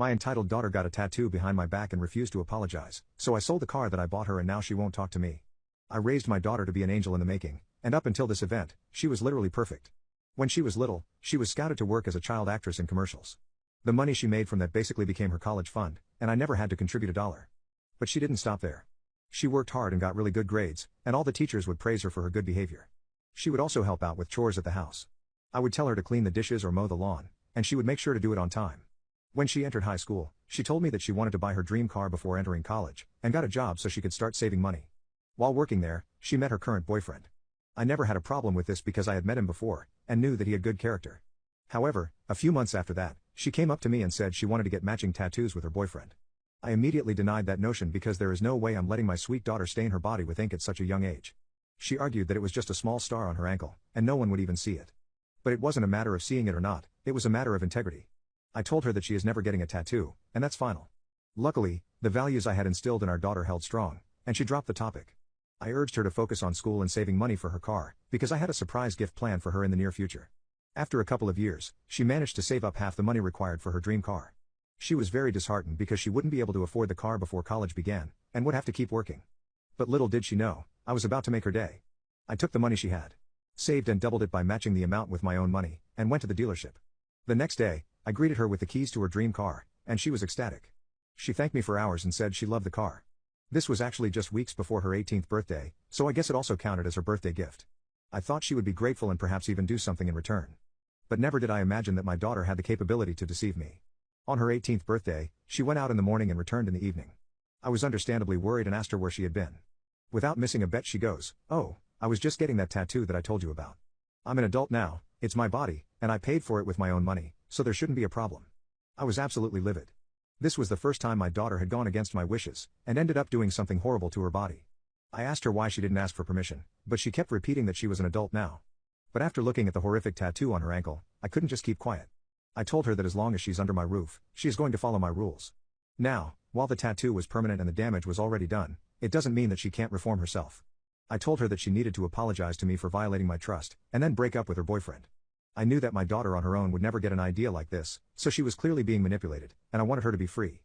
My entitled daughter got a tattoo behind my back and refused to apologize, so I sold the car that I bought her and now she won't talk to me. I raised my daughter to be an angel in the making, and up until this event, she was literally perfect. When she was little, she was scouted to work as a child actress in commercials. The money she made from that basically became her college fund, and I never had to contribute a dollar. But she didn't stop there. She worked hard and got really good grades, and all the teachers would praise her for her good behavior. She would also help out with chores at the house. I would tell her to clean the dishes or mow the lawn, and she would make sure to do it on time. When she entered high school, she told me that she wanted to buy her dream car before entering college, and got a job so she could start saving money. While working there, she met her current boyfriend. I never had a problem with this because I had met him before, and knew that he had good character. However, a few months after that, she came up to me and said she wanted to get matching tattoos with her boyfriend. I immediately denied that notion because there is no way I'm letting my sweet daughter stain her body with ink at such a young age. She argued that it was just a small star on her ankle, and no one would even see it. But it wasn't a matter of seeing it or not, it was a matter of integrity. I told her that she is never getting a tattoo, and that's final. Luckily, the values I had instilled in our daughter held strong, and she dropped the topic. I urged her to focus on school and saving money for her car, because I had a surprise gift planned for her in the near future. After a couple of years, she managed to save up half the money required for her dream car. She was very disheartened because she wouldn't be able to afford the car before college began, and would have to keep working. But little did she know, I was about to make her day. I took the money she had saved and doubled it by matching the amount with my own money, and went to the dealership. The next day, I greeted her with the keys to her dream car, and she was ecstatic. She thanked me for hours and said she loved the car. This was actually just weeks before her 18th birthday, so I guess it also counted as her birthday gift. I thought she would be grateful and perhaps even do something in return. But never did I imagine that my daughter had the capability to deceive me. On her 18th birthday, she went out in the morning and returned in the evening. I was understandably worried and asked her where she had been. Without missing a bet, she goes, "Oh, I was just getting that tattoo that I told you about. I'm an adult now, it's my body, and I paid for it with my own money, so there shouldn't be a problem." I was absolutely livid. This was the first time my daughter had gone against my wishes, and ended up doing something horrible to her body. I asked her why she didn't ask for permission, but she kept repeating that she was an adult now. But after looking at the horrific tattoo on her ankle, I couldn't just keep quiet. I told her that as long as she's under my roof, she is going to follow my rules. Now, while the tattoo was permanent and the damage was already done, it doesn't mean that she can't reform herself. I told her that she needed to apologize to me for violating my trust, and then break up with her boyfriend. I knew that my daughter on her own would never get an idea like this, so she was clearly being manipulated, and I wanted her to be free.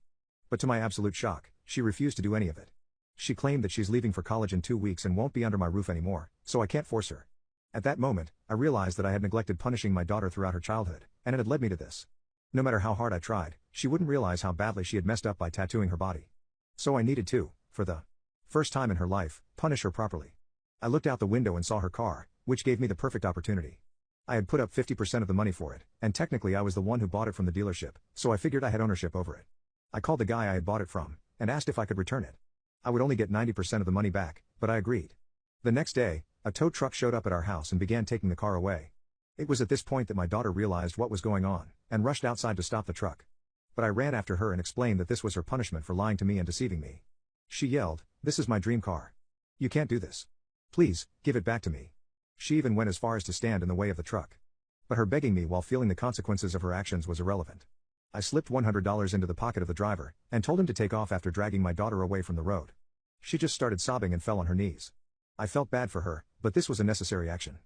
But to my absolute shock, she refused to do any of it. She claimed that she's leaving for college in 2 weeks and won't be under my roof anymore, so I can't force her. At that moment, I realized that I had neglected punishing my daughter throughout her childhood, and it had led me to this. No matter how hard I tried, she wouldn't realize how badly she had messed up by tattooing her body. So I needed to, for the first time in her life, punish her properly. I looked out the window and saw her car, which gave me the perfect opportunity. I had put up 50% of the money for it, and technically I was the one who bought it from the dealership, so I figured I had ownership over it. I called the guy I had bought it from, and asked if I could return it. I would only get 90% of the money back, but I agreed. The next day, a tow truck showed up at our house and began taking the car away. It was at this point that my daughter realized what was going on, and rushed outside to stop the truck. But I ran after her and explained that this was her punishment for lying to me and deceiving me. She yelled, "This is my dream car. You can't do this. Please, give it back to me." She even went as far as to stand in the way of the truck. But her begging me while feeling the consequences of her actions was irrelevant. I slipped $100 into the pocket of the driver, and told him to take off after dragging my daughter away from the road. She just started sobbing and fell on her knees. I felt bad for her, but this was a necessary action.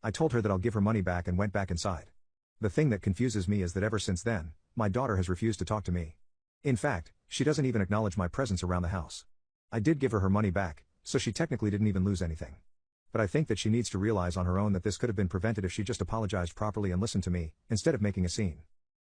I told her that I'll give her money back and went back inside. The thing that confuses me is that ever since then, my daughter has refused to talk to me. In fact, she doesn't even acknowledge my presence around the house. I did give her her money back, so she technically didn't even lose anything. But I think that she needs to realize on her own that this could have been prevented if she just apologized properly and listened to me, instead of making a scene.